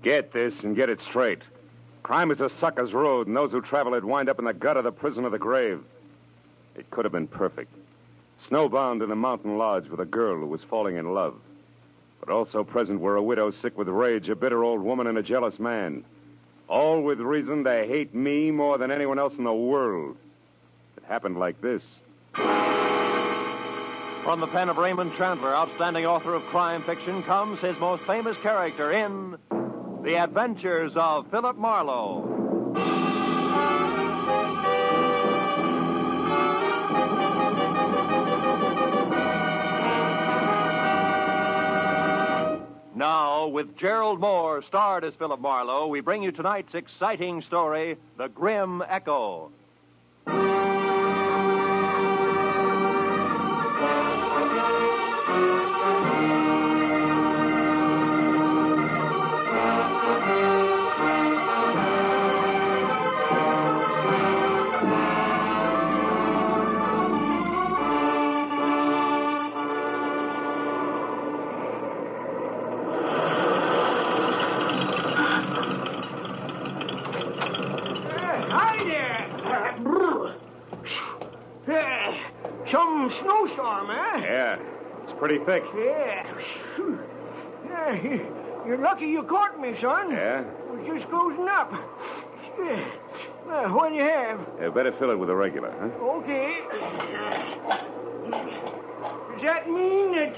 Get this and get it straight. Crime is a sucker's road, and those who travel it wind up in the gut of the prison of the grave. It could have been perfect. Snowbound in a mountain lodge with a girl who was falling in love. But also present were a widow sick with rage, a bitter old woman, and a jealous man. All with reason to hate me more than anyone else in the world. It happened like this. From the pen of Raymond Chandler, outstanding author of crime fiction, comes his most famous character in The Adventures of Philip Marlowe. Now, with Gerald Moore, starred as Philip Marlowe, we bring you tonight's exciting story, The Grim Echo. Some snowstorm, eh? Yeah, it's pretty thick. Yeah. You're lucky you caught me, son. Yeah? I was just closing up. What do you have? Better fill it with a regular, huh? Okay. Does that mean that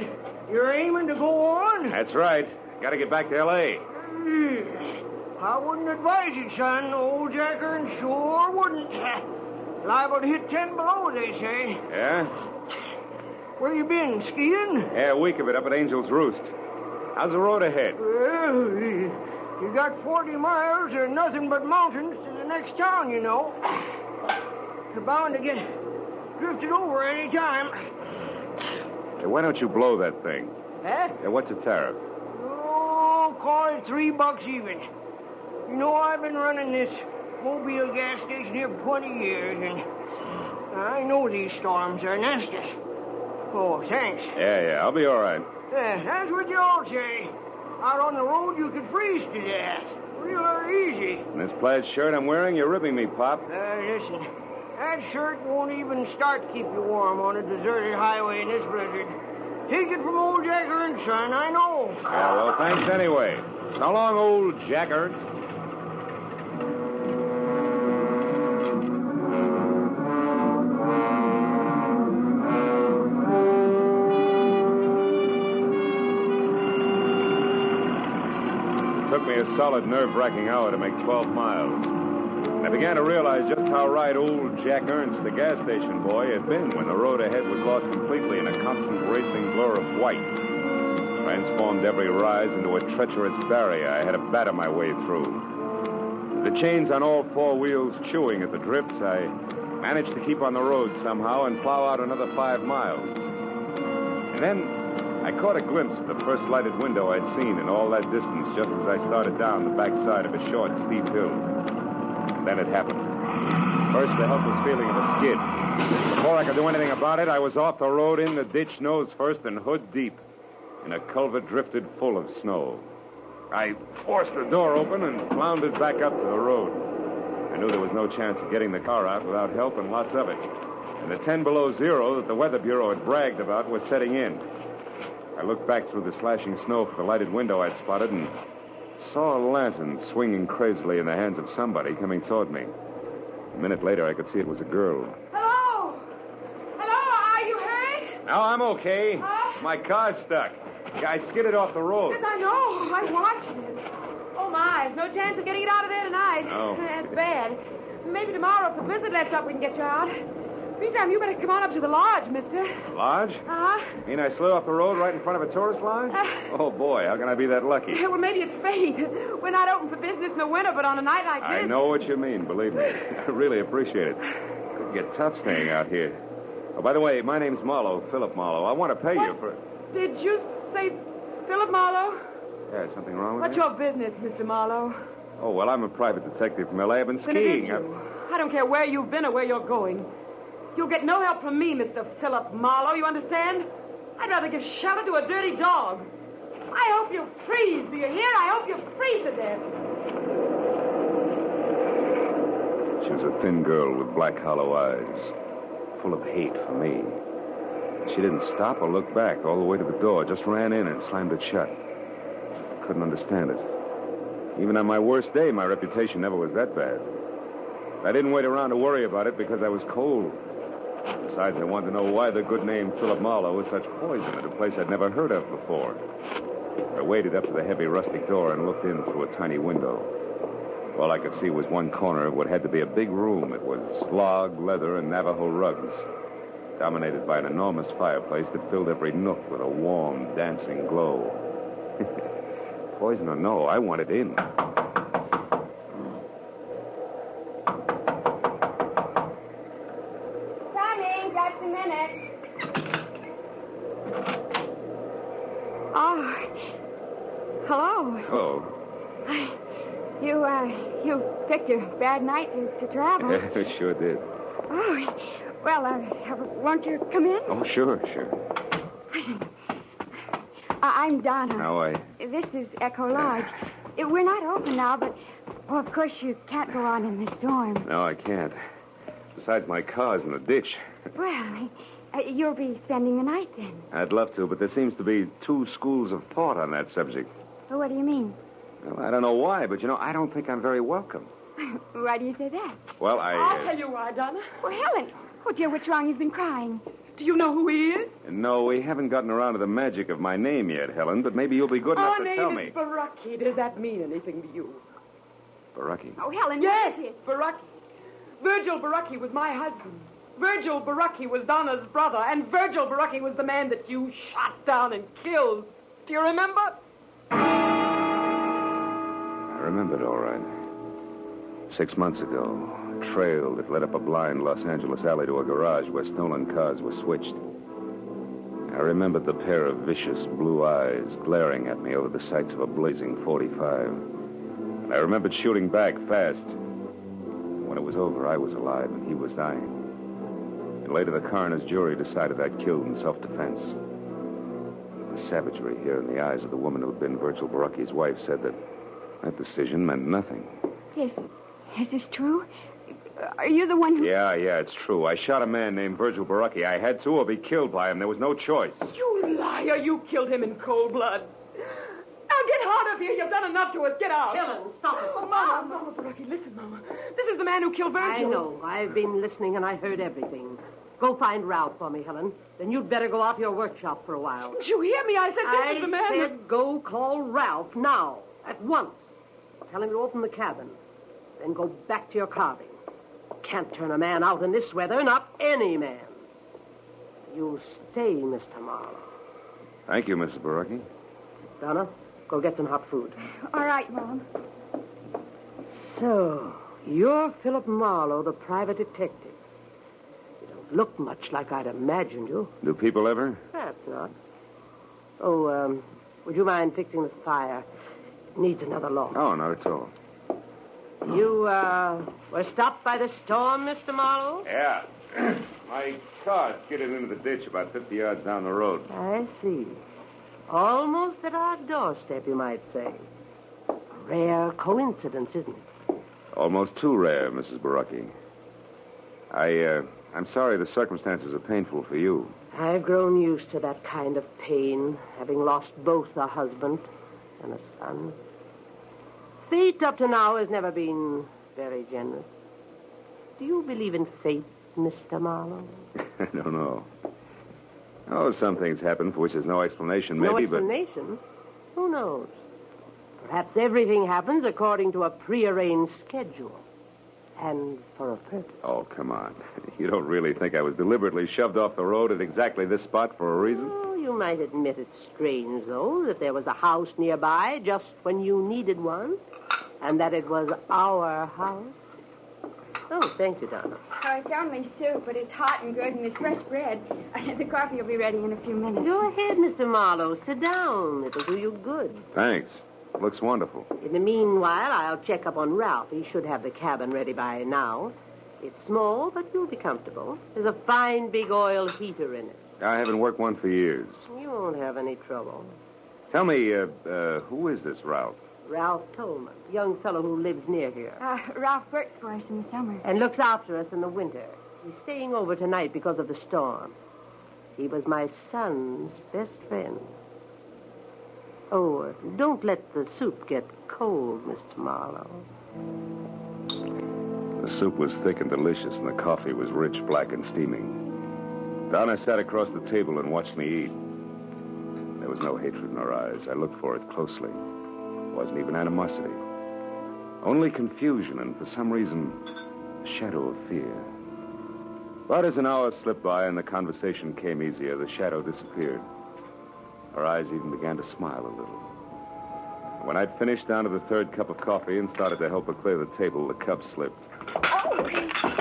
you're aiming to go on? That's right. Got to get back to L.A. I wouldn't advise it, son. Old Jacker and sure wouldn't. Liable to hit 10 below, they say. Yeah? Where you been, skiing? Yeah, a week of it up at Angel's Roost. How's the road ahead? Well, you got 40 miles or nothing but mountains to the next town, you know. You're bound to get drifted over any time. Hey, why don't you blow that thing? Huh? Yeah, what's the tariff? Oh, call it $3 even. You know, I've been running this Mobile gas station here for 20 years, and I know these storms are nasty. Oh, thanks. Yeah, I'll be all right. That's what you all say. Out on the road, you could freeze to death. Real easy. And this plaid shirt I'm wearing, you're ripping me, Pop. Listen, that shirt won't even start to keep you warm on a deserted highway in this blizzard. Take it from old Jacker and Son, I know. Yeah, well, thanks anyway. So long, old Jacker. It took me a solid nerve-wracking hour to make 12 miles. And I began to realize just how right old Jack Ernst, the gas station boy, had been when the road ahead was lost completely in a constant racing blur of white. Transformed every rise into a treacherous barrier I had to batter my way through. The chains on all four wheels chewing at the drifts, I managed to keep on the road somehow and plow out another 5 miles. And then I caught a glimpse of the first lighted window I'd seen in all that distance just as I started down the backside of a short, steep hill. Then it happened. First, the helpless feeling of a skid. Before I could do anything about it, I was off the road, in the ditch, nose first and hood deep, in a culvert drifted full of snow. I forced the door open and floundered back up to the road. I knew there was no chance of getting the car out without help, and lots of it. And the 10 below zero that the Weather Bureau had bragged about was setting in. I looked back through the slashing snow for the lighted window I'd spotted and saw a lantern swinging crazily in the hands of somebody coming toward me. A minute later, I could see it was a girl. Hello? Hello, are you hurt? No, I'm okay. My car's stuck. I skidded off the road. Yes, I know. I watched it. Oh, my. No chance of getting it out of there tonight. No. That's bad. Maybe tomorrow, if the blizzard lets up, we can get you out. Meantime, you better come on up to the lodge, mister. Lodge? Uh-huh. Mean I slid off the road right in front of a tourist lodge? Oh, boy, how can I be that lucky? Well, maybe it's fate. We're not open for business in the winter, but on a night like this... I know what you mean, believe me. I really appreciate it. Could get tough staying out here. Oh, by the way, my name's Marlowe, Philip Marlowe. I want to pay you for... Did you say Philip Marlowe? Yeah, something wrong with What's you? your business, Mr. Marlowe? Oh, well, I'm a private detective from L.A. I've been Then it skiing. is you. I don't care where you've been or where you're going. You'll get no help from me, Mr. Philip Marlowe, you understand? I'd rather give shelter to a dirty dog. I hope you freeze. Do you hear? I hope you freeze to death. She was a thin girl with black, hollow eyes, full of hate for me. She didn't stop or look back all the way to the door, just ran in and slammed it shut. I couldn't understand it. Even on my worst day, my reputation never was that bad. I didn't wait around to worry about it because I was cold. Besides, I wanted to know why the good name Philip Marlowe was such poison at a place I'd never heard of before. I waded up to the heavy rustic door and looked in through a tiny window. All I could see was one corner of what had to be a big room. It was log, leather, and Navajo rugs, dominated by an enormous fireplace that filled every nook with a warm, dancing glow. Poison or no, I wanted in. Coming, just a minute. Oh, hello. Oh. You picked a bad night to travel. Sure did. Oh, well, won't you come in? Oh, sure. I'm Donna. How are you? This is Echo Lodge. We're not open now, but, of course, you can't go on in the storm. No, I can't. Besides, my car's in the ditch. Well, you'll be spending the night then. I'd love to, but there seems to be two schools of thought on that subject. Well, what do you mean? Well, I don't know why, but, I don't think I'm very welcome. Why do you say that? Well, I'll tell you why, Donna. Well, Helen. Oh, dear, what's wrong? You've been crying. Do you know who he is? No, we haven't gotten around to the magic of my name yet, Helen, but maybe you'll be good enough to tell Our me. name is Baraki. Does that mean anything to you? Baraki. Oh, Helen, Yes, what is it? Baraki. Virgil Baraki was my husband. Virgil Baraki was Donna's brother, and Virgil Baraki was the man that you shot down and killed. Do you remember? I remembered all right. 6 months ago, a trail that led up a blind Los Angeles alley to a garage where stolen cars were switched. I remembered the pair of vicious blue eyes glaring at me over the sights of a blazing .45. And I remembered shooting back fast. When it was over, I was alive and he was dying. And later, the coroner's jury decided I'd killed in self-defense. The savagery here in the eyes of the woman who'd been Virgil Baraki's wife said that decision meant nothing. Is this true? Are you the one who... Yeah, it's true. I shot a man named Virgil Baraki. I had to or be killed by him. There was no choice. You liar. You killed him in cold blood. Now get out of here. You've done enough to us. Get out. Helen, stop it. Oh, Mama, Baraki, listen, Mama. This is the man who killed Virgil. I know. I've been listening and I heard everything. Go find Ralph for me, Helen. Then you'd better go out to your workshop for a while. Didn't you hear me? I said this is the man. I said go call Ralph now, at once. Tell him to open the cabin. Then go back to your carving. Can't turn a man out in this weather, not any man. You stay, Mr. Marlowe. Thank you, Mrs. Baraki. Donna, go get some hot food. All right, Mom. So, you're Philip Marlowe, the private detective. You don't look much like I'd imagined you. Do people ever? Perhaps not. Oh, would you mind fixing the fire? It needs another log. Oh, not at all. You, were stopped by the storm, Mr. Marlowe? Yeah. My car skidded into the ditch about 50 yards down the road. I see. Almost at our doorstep, you might say. A rare coincidence, isn't it? Almost too rare, Mrs. Baraki. I'm sorry the circumstances are painful for you. I've grown used to that kind of pain, having lost both a husband and a son. Fate up to now has never been very generous. Do you believe in fate, Mr. Marlowe? I don't know. Oh, some things happen for which there's no explanation, maybe, No explanation? Who knows? Perhaps everything happens according to a prearranged schedule. And for a purpose. Oh, come on. You don't really think I was deliberately shoved off the road at exactly this spot for a reason? Oh, you might admit it's strange, though, that there was a house nearby just when you needed one, and that it was our house. Oh, thank you, Donna. Oh, it's only soup, but it's hot and good, and there's fresh bread. The coffee will be ready in a few minutes. Go ahead, Mr. Marlowe. Sit down. It'll do you good. Thanks. Looks wonderful. In the meanwhile, I'll check up on Ralph. He should have the cabin ready by now. It's small, but you'll be comfortable. There's a fine big oil heater in it. I haven't worked one for years. You won't have any trouble. Tell me, who is this Ralph? Ralph Tolman, young fellow who lives near here. Ralph works for us in the summer. And looks after us in the winter. He's staying over tonight because of the storm. He was my son's best friend. Oh, don't let the soup get cold, Mr. Marlowe. The soup was thick and delicious, and the coffee was rich, black, and steaming. Donna sat across the table and watched me eat. There was no hatred in her eyes. I looked for it closely. It wasn't even animosity. Only confusion and, for some reason, a shadow of fear. But as an hour slipped by and the conversation came easier, the shadow disappeared. Her eyes even began to smile a little. When I'd finished down to the third cup of coffee and started to help her clear the table, the cup slipped.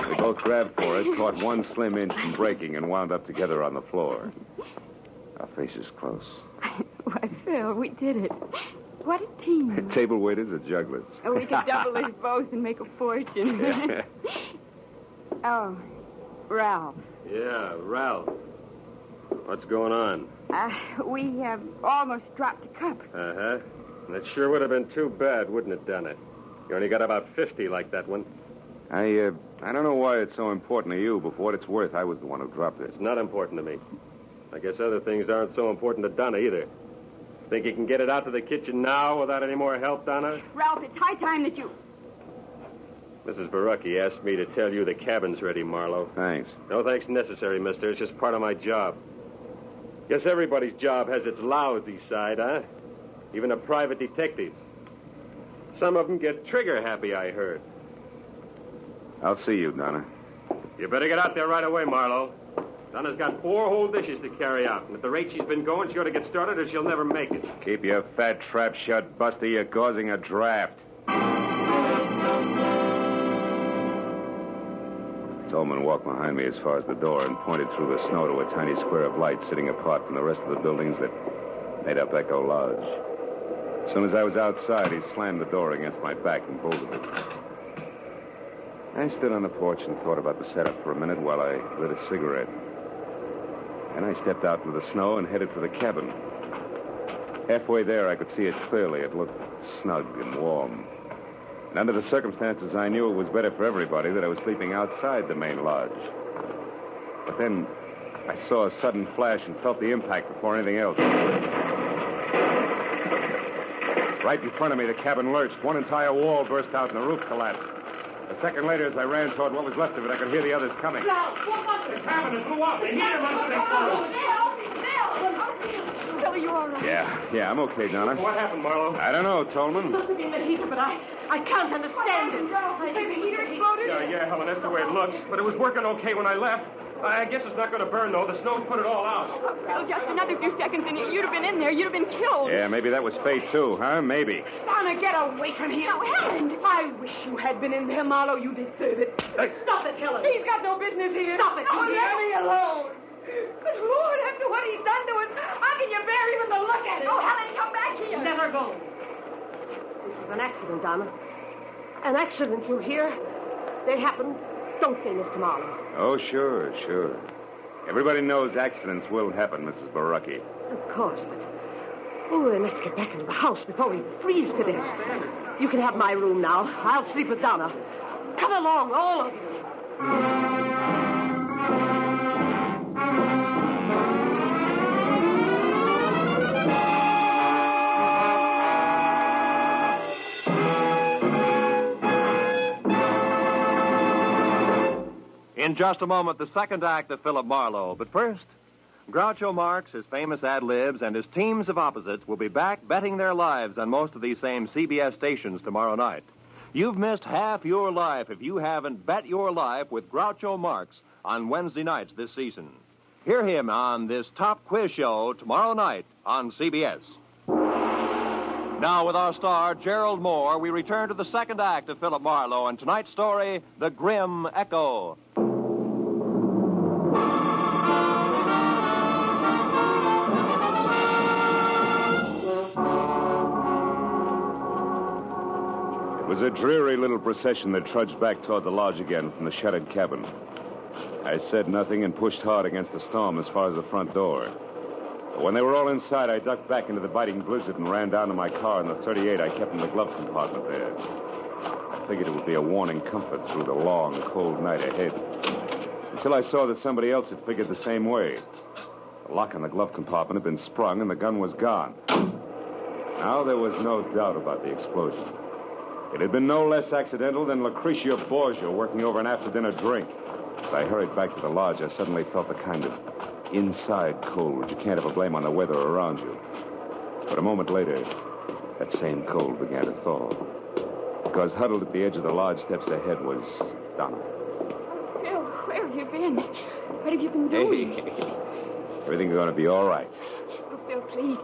We both grabbed for it, caught one slim inch from breaking, and wound up together on the floor. Our faces close. Why, Phil, we did it. What a team. Table waiters or jugglers? Oh, we could double as both and make a fortune. Yeah. Oh, Ralph. Yeah, Ralph. What's going on? We almost dropped a cup. Uh-huh. That sure would have been too bad, wouldn't it, Donna? You only got about 50 like that one. I don't know why it's so important to you, but for what it's worth, I was the one who dropped it. It's not important to me. I guess other things aren't so important to Donna either. Think you can get it out to the kitchen now without any more help, Donna? Ralph, it's high time that you... Mrs. Baracki asked me to tell you the cabin's ready, Marlowe. Thanks. No thanks necessary, mister. It's just part of my job. Guess everybody's job has its lousy side, huh? Even a private detective's. Some of them get trigger happy, I heard. I'll see you, Donna. You better get out there right away, Marlowe. Donna's got 4 whole dishes to carry out, and at the rate she's been going, she ought to get started or she'll never make it. Keep your fat trap shut, Buster. You're causing a draft. Tolman walked behind me as far as the door and pointed through the snow to a tiny square of light sitting apart from the rest of the buildings that made up Echo Lodge. As soon as I was outside, he slammed the door against my back and bolted it. I stood on the porch and thought about the setup for a minute while I lit a cigarette. Then I stepped out into the snow and headed for the cabin. Halfway there, I could see it clearly. It looked snug and warm. And under the circumstances, I knew it was better for everybody that I was sleeping outside the main lodge. But then I saw a sudden flash and felt the impact before anything else. Right in front of me, the cabin lurched. One entire wall burst out and the roof collapsed. A second later, as I ran toward what was left of it, I could hear the others coming. Ralph, what was it? The cabin is blew up. They need him under their clothes. Bill, are you all right? Yeah, I'm okay, Donna. What happened, Marlowe? I don't know, Tolman. Must have been the heat, but I can't understand it. The heater exploded? Yeah, Helen, that's the way it looks. But it was working okay when I left. I guess it's not going to burn, though. The snow's put it all out. Oh, Bill, just another few seconds and you'd have been in there. You'd have been killed. Yeah, maybe that was fate, too, huh? Maybe. Donna, get away from here. No, Helen. I wish you had been in there, Marlowe. You deserve it. Stop it, Helen. He's got no business here. Stop it. No, Leave me alone. But Lord, after what he's done to us, how can you bear even to look at him? Oh, Helen, come back here. Let her go. This was an accident, Donna. An accident, you hear? They happened. Don't they, Mr. Marlowe? Oh, sure. Everybody knows accidents will happen, Mrs. Baracki. Of course, but... Oh, and let's get back into the house before we freeze to death. You can have my room now. I'll sleep with Donna. Come along, all of you. In just a moment, the second act of Philip Marlowe. But first, Groucho Marx, his famous ad-libs, and his teams of opposites will be back betting their lives on most of these same CBS stations tomorrow night. You've missed half your life if you haven't bet your life with Groucho Marx on Wednesday nights this season. Hear him on this top quiz show tomorrow night on CBS. Now, with our star, Gerald Moore, we return to the second act of Philip Marlowe and tonight's story, The Grim Echo. It was a dreary little procession that trudged back toward the lodge again from the shuttered cabin. I said nothing and pushed hard against the storm as far as the front door. When they were all inside, I ducked back into the biting blizzard and ran down to my car in the 38 I kept in the glove compartment there. I figured it would be a warning comfort through the long, cold night ahead. Until I saw that somebody else had figured the same way. The lock on the glove compartment had been sprung and the gun was gone. Now there was no doubt about the explosion. It had been no less accidental than Lucretia Borgia working over an after-dinner drink. As I hurried back to the lodge, I suddenly felt the kind of inside cold you can't ever blame on the weather around you. But a moment later, that same cold began to thaw. Because huddled at the edge of the lodge steps ahead was Donna. Phil, where have you been? What have you been doing? Hey, everything's going to be all right. Oh, Phil, please.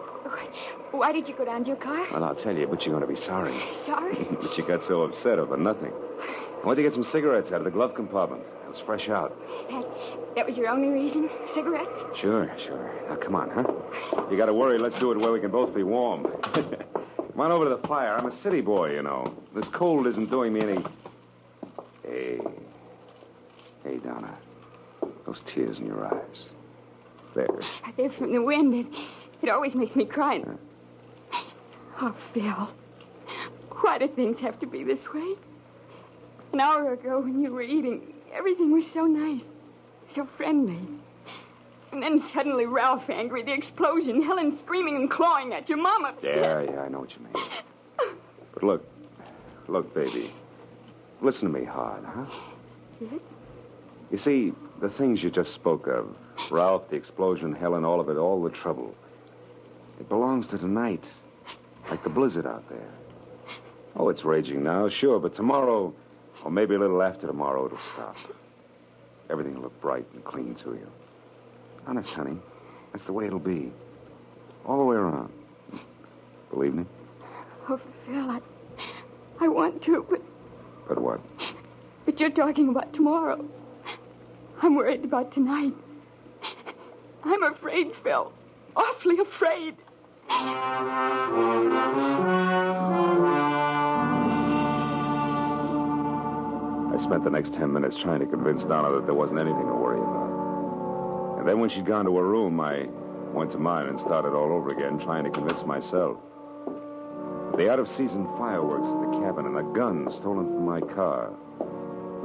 Why did you go down to your car? Well, I'll tell you, but you're going to be sorry. Sorry? But you got so upset over nothing. I went to get some cigarettes out of the glove compartment. It was fresh out. That was your only reason? Cigarettes? Sure. Now, come on, huh? You got to worry. Let's do it where we can both be warm. Come on over to the fire. I'm a city boy, you know. This cold isn't doing me any... Hey, Donna. Those tears in your eyes. There. They're from the wind. It always makes me cry. Oh, Phil. Why do things have to be this way? An hour ago when you were eating, everything was so nice, so friendly. And then suddenly Ralph angry, the explosion, Helen screaming and clawing at you, Mama. Yeah, I know what you mean. But look, baby. Listen to me hard, huh? Yes? You see, the things you just spoke of, Ralph, the explosion, Helen, all of it, all the trouble, it belongs to tonight, like the blizzard out there. Oh, it's raging now, sure, but tomorrow, or maybe a little after tomorrow, it'll stop. Everything will look bright and clean to you. Honest, honey, that's the way it'll be. All the way around. Believe me? Oh, Phil, I want to, but... But what? But you're talking about tomorrow. I'm worried about tonight. I'm afraid, Phil. Awfully afraid. I spent the next 10 minutes trying to convince Donna that there wasn't anything to worry about. And then when she'd gone to her room, I went to mine and started all over again, trying to convince myself. The out-of-season fireworks at the cabin and a gun stolen from my car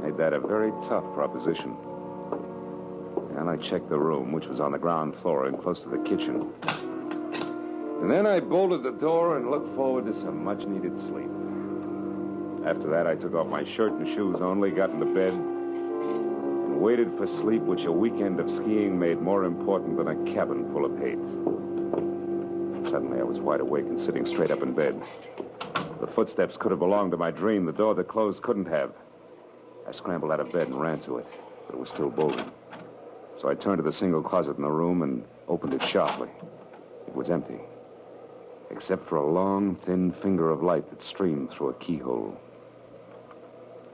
made that a very tough proposition. And I checked the room, which was on the ground floor and close to the kitchen. And then I bolted the door and looked forward to some much-needed sleep. After that, I took off my shirt and shoes only, got into bed, and waited for sleep, which a weekend of skiing made more important than a cabin full of hate. Suddenly, I was wide awake and sitting straight up in bed. The footsteps could have belonged to my dream. The door that closed couldn't have. I scrambled out of bed and ran to it, but it was still bolted. So I turned to the single closet in the room and opened it sharply. It was empty, except for a long, thin finger of light that streamed through a keyhole.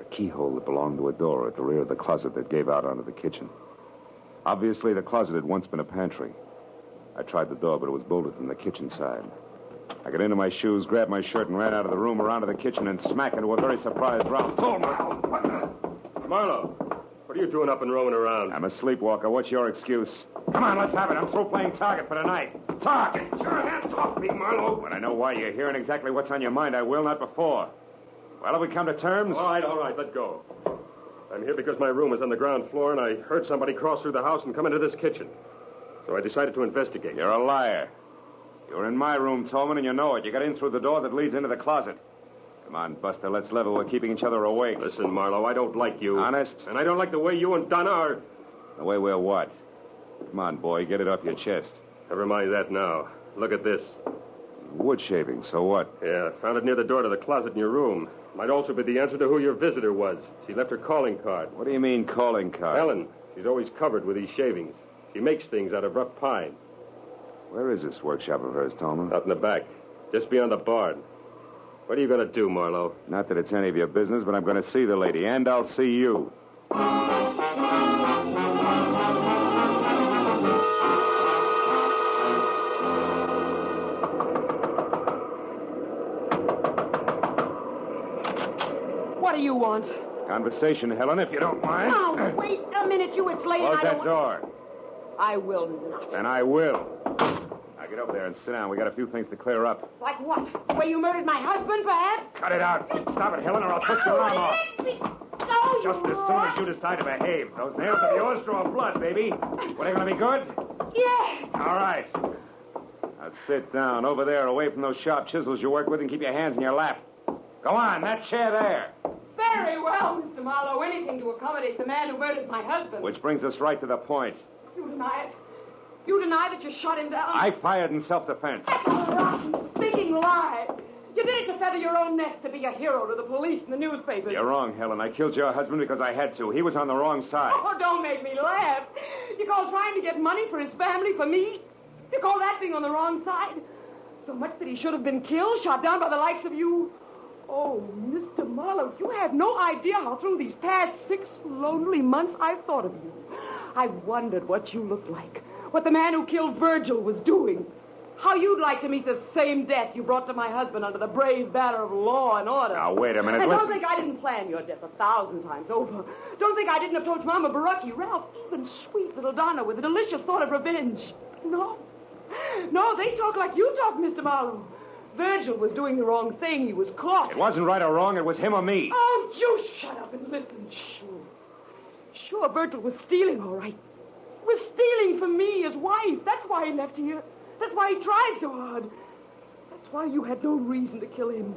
A keyhole that belonged to a door at the rear of the closet that gave out onto the kitchen. Obviously, the closet had once been a pantry. I tried the door, but it was bolted from the kitchen side. I got into my shoes, grabbed my shirt, and ran out of the room, around to the kitchen, and smack into a very surprised Ralph. Marlowe, what are you doing up and roaming around? I'm a sleepwalker. What's your excuse? Come on, let's have it. I'm through playing target for tonight. Talk! Get your hands off me, Marlowe. When I know why you're here and exactly what's on your mind, I will, not before. Well, have we come to terms? All right, let go. I'm here because my room is on the ground floor, and I heard somebody cross through the house and come into this kitchen. So I decided to investigate. You're a liar. You were in my room, Tolman, and you know it. You got in through the door that leads into the closet. Come on, Buster, let's level. We're keeping each other awake. Listen, Marlowe, I don't like you. Honest? And I don't like the way you and Donna are... The way we're what? Come on, boy, get it off your chest. Never mind that now. Look at this. Wood shaving, so what? Yeah, found it near the door to the closet in your room. Might also be the answer to who your visitor was. She left her calling card. What do you mean, calling card? Helen. She's always covered with these shavings. She makes things out of rough pine. Where is this workshop of hers, Tolman? Out in the back, just beyond the barn. What are you going to do, Marlowe? Not that it's any of your business, but I'm going to see the lady, and I'll see you. What do you want? Conversation, Helen, if you don't mind. Now, wait a minute, you. It's late. Close I that don't... door. I will not. And I will. Get over there and sit down. We got a few things to clear up. Like what? The way you murdered my husband, perhaps? Cut it out. Stop it, Helen, or I'll push your arm off. No, Just as soon as you decide to behave. Those nails of yours draw blood, baby. What, are they going to be good? Yeah. All right. Now sit down over there, away from those sharp chisels you work with, and keep your hands in your lap. Go on, that chair there. Very well, Mr. Marlowe. Anything to accommodate the man who murdered my husband. Which brings us right to the point. You deny it. You deny that you shot him down. I fired in self-defense. That's a rotten, speaking lie. You did it to feather your own nest, to be a hero to the police and the newspapers. You're wrong, Helen. I killed your husband because I had to. He was on the wrong side. Oh, don't make me laugh. You call trying to get money for his family, for me? You call that being on the wrong side? So much that he should have been killed, shot down by the likes of you? Oh, Mr. Marlowe, you have no idea how through these past 6 lonely months I've thought of you. I've wondered what you looked like, what the man who killed Virgil was doing, how you'd like to meet the same death you brought to my husband under the brave banner of law and order. Now, wait a minute. And Listen. don't think I didn't plan your death 1,000 times over. Don't think I didn't approach Mama Baraki, Ralph, even sweet little Donna with a delicious thought of revenge. No. No, they talk like you talk, Mr. Marlowe. Virgil was doing the wrong thing. He was caught. It wasn't right or wrong. It was him or me. Oh, you shut up and listen. Sure, Virgil was stealing, all right. He was stealing from me, his wife. That's why he left here. That's why he tried so hard. That's why you had no reason to kill him.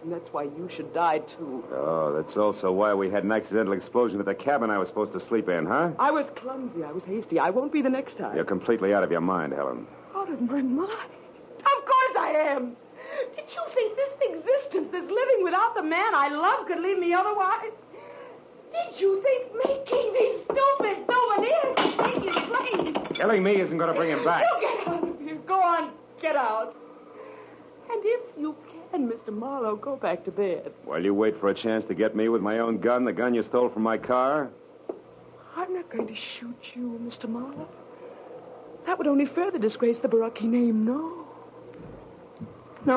And that's why you should die, too. Oh, that's also why we had an accidental explosion at the cabin I was supposed to sleep in, huh? I was clumsy. I was hasty. I won't be the next time. You're completely out of your mind, Helen. Out of my mind? Of course I am. Did you think this existence, this living without the man I love, could leave me otherwise? Did you think making these stupid souvenirs could take his place? Killing me isn't going to bring him back. You get out of here. Go on, get out. And if you can, Mr. Marlowe, go back to bed. While you wait for a chance to get me with my own gun, the gun you stole from my car? I'm not going to shoot you, Mr. Marlowe. That would only further disgrace the Baraki name. No,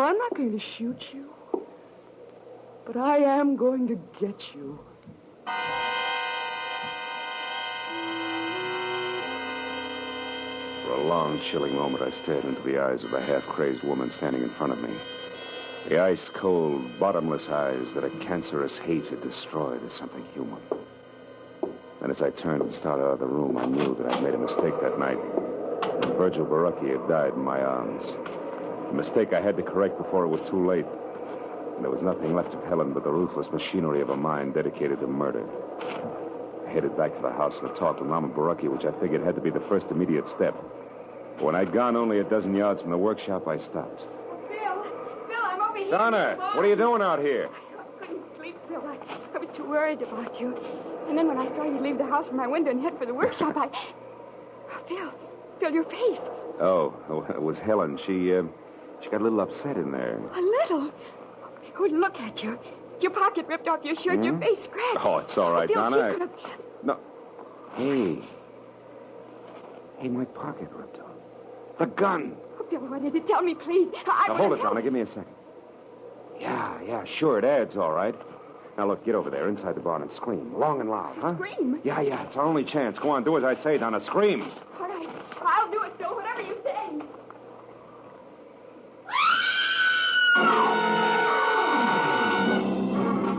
I'm not going to shoot you. But I am going to get you. For a long, chilling moment, I stared into the eyes of the half-crazed woman standing in front of me. The ice-cold, bottomless eyes that a cancerous hate had destroyed as something human. Then as I turned and started out of the room, I knew that I'd made a mistake that night. Virgil Baraki had died in my arms. A mistake I had to correct before it was too late. And there was nothing left of Helen but the ruthless machinery of a mind dedicated to murder. I headed back to the house and talked with Mama Baraki, which I figured had to be the first immediate step. But when I'd gone only a dozen yards from the workshop, I stopped. Bill, I'm over here. Donna, what are you doing out here? I couldn't sleep, Bill. I was too worried about you. And then when I saw you leave the house from my window and head for the workshop, Oh, Bill, your face. Oh, it was Helen. She got a little upset in there. A little? Oh, look at you. Your pocket ripped off your shirt, your face scratched. Oh, it's all right, Bill, Donna. she could have... No. Hey, my pocket ripped off. The gun. Oh, Bill, what is it? Tell me, please. Now, hold it, Donna. Give me a second. Yeah, sure, it adds all right. Now, look, get over there inside the barn and scream. Long and loud, huh? Scream? Yeah, it's our only chance. Go on, do as I say, Donna. Scream. All right. I'll do it, Bill, whatever you say.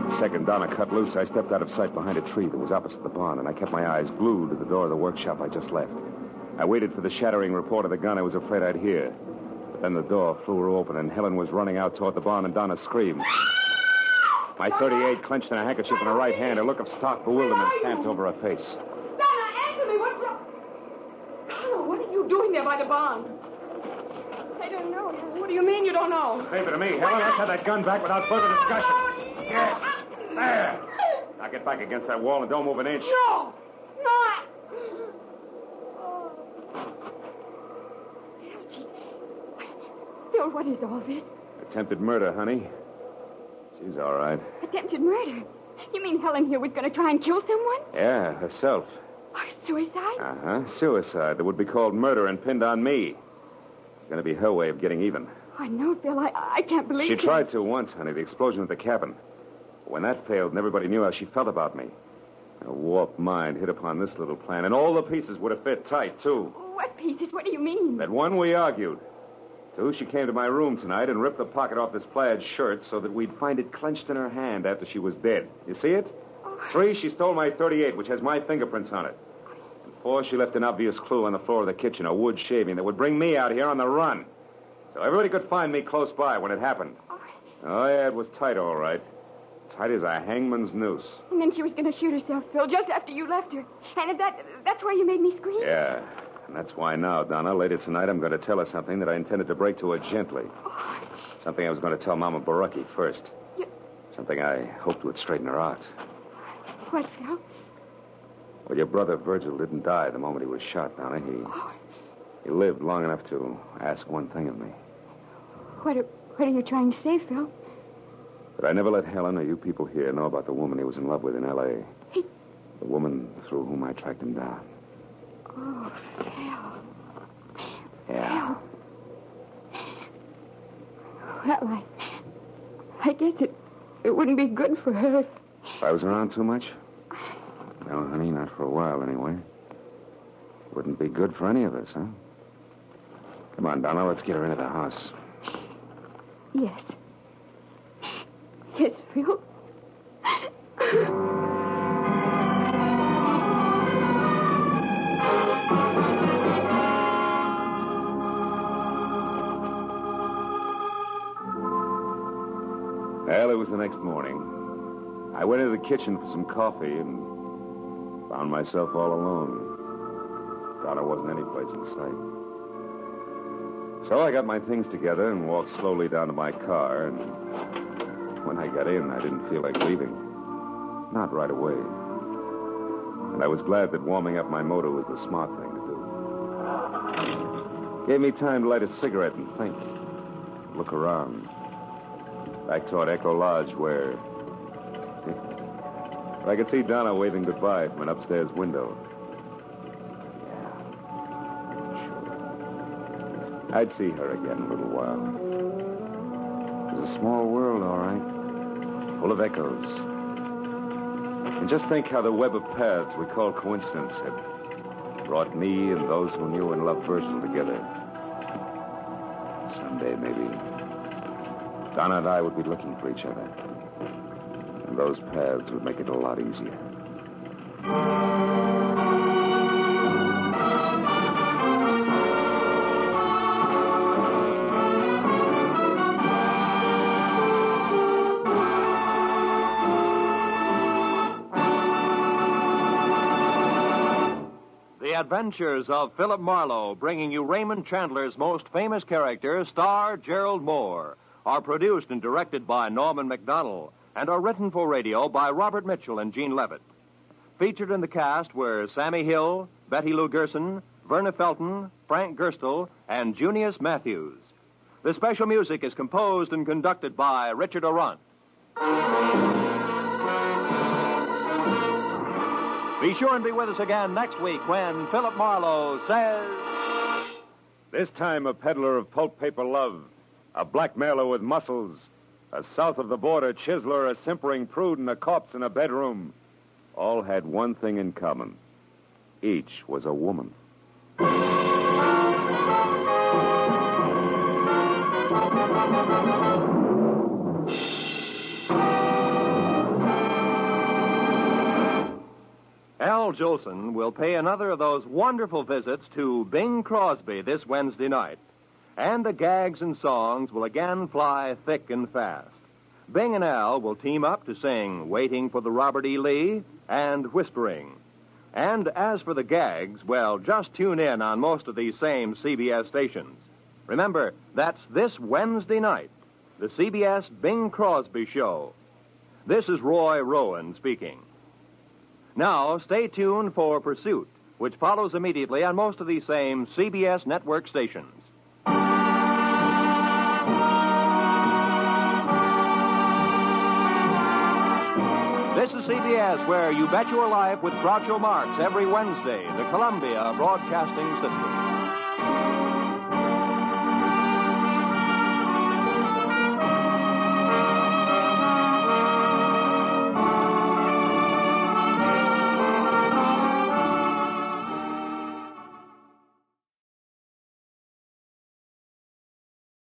The second Donna cut loose, I stepped out of sight behind a tree that was opposite the barn, and I kept my eyes glued to the door of the workshop I just left. I waited for the shattering report of the gun I was afraid I'd hear. But then the door flew open, and Helen was running out toward the barn, and Donna screamed. My .38 clenched in a handkerchief in her right hand. A look of stark bewilderment stamped over her face. Donna, answer me. What's wrong? Donna, what are you doing there by the barn? I don't know. What do you mean you don't know? Favor to me, Helen. Let's have that gun back without further discussion. Yes. There. Now get back against that wall and don't move an inch. No. Bill, what is all this? Attempted murder, honey. She's all right. Attempted murder? You mean Helen here was going to try and kill someone? Yeah, herself. Or suicide? Uh-huh. Suicide that would be called murder and pinned on me. It's going to be her way of getting even. I know, Bill. I can't believe She it. tried to once, honey, the explosion at the cabin. When that failed and everybody knew how she felt about me. A warped mind hit upon this little plan, and all the pieces would have fit tight, too. What pieces? What do you mean? That one, we argued. 2, she came to my room tonight and ripped the pocket off this plaid shirt so that we'd find it clenched in her hand after she was dead. You see it? 3, she stole my .38, which has my fingerprints on it. And 4, she left an obvious clue on the floor of the kitchen, a wood shaving that would bring me out here on the run. So everybody could find me close by when it happened. Oh, yeah, it was tight, all right. Tight as a hangman's noose. And then she was going to shoot herself, Phil, just after you left her. And that's why you made me scream? Yeah, and that's why now, Donna, later tonight, I'm going to tell her something that I intended to break to her gently. Something I was going to tell Mama Baraki first. Something I hoped would straighten her out. What, Phil? Well, your brother Virgil didn't die the moment he was shot, Donna. He lived long enough to ask one thing of me. What are you trying to say, Phil? But I never let Helen or you people here know about the woman he was in love with in L.A. The woman through whom I tracked him down. Oh, Phil. Yeah. Well, I guess it wouldn't be good for her if I was around too much? No, honey, not for a while, anyway. Wouldn't be good for any of us, huh? Come on, Donna, let's get her into the house. Yes. Yes, Phil. Well, it was the next morning. I went into the kitchen for some coffee and found myself all alone. Donna wasn't any place in sight. So I got my things together and walked slowly down to my car, and when I got in, I didn't feel like leaving. Not right away. And I was glad that warming up my motor was the smart thing to do. Gave me time to light a cigarette and think. Look around. Back toward Echo Lodge, where I could see Donna waving goodbye from an upstairs window. Yeah, sure. I'd see her again in a little while. It was a small world, all right. Full of echoes. And just think how the web of paths we call coincidence had brought me and those who knew and loved Virgil together. Someday, maybe, Donna and I would be looking for each other. And those paths would make it a lot easier. The Adventures of Philip Marlowe, bringing you Raymond Chandler's most famous character, star Gerald Moore, are produced and directed by Norman MacDonald and are written for radio by Robert Mitchell and Gene Levitt. Featured in the cast were Sammy Hill, Betty Lou Gerson, Verna Felton, Frank Gerstle, and Junius Matthews. The special music is composed and conducted by Richard Arant. Be sure and be with us again next week when Philip Marlowe says... This time a peddler of pulp paper love, a blackmailer with muscles, a south-of-the-border chiseler, a simpering prude, and a corpse in a bedroom, all had one thing in common. Each was a woman. Al Jolson will pay another of those wonderful visits to Bing Crosby this Wednesday night. And the gags and songs will again fly thick and fast. Bing and Al will team up to sing Waiting for the Robert E. Lee and Whispering. And as for the gags, well, just tune in on most of these same CBS stations. Remember, that's this Wednesday night, the CBS Bing Crosby Show. This is Roy Rowan speaking. Now, stay tuned for Pursuit, which follows immediately on most of these same CBS network stations. This is CBS, where you bet your life with Groucho Marx every Wednesday, the Columbia Broadcasting System.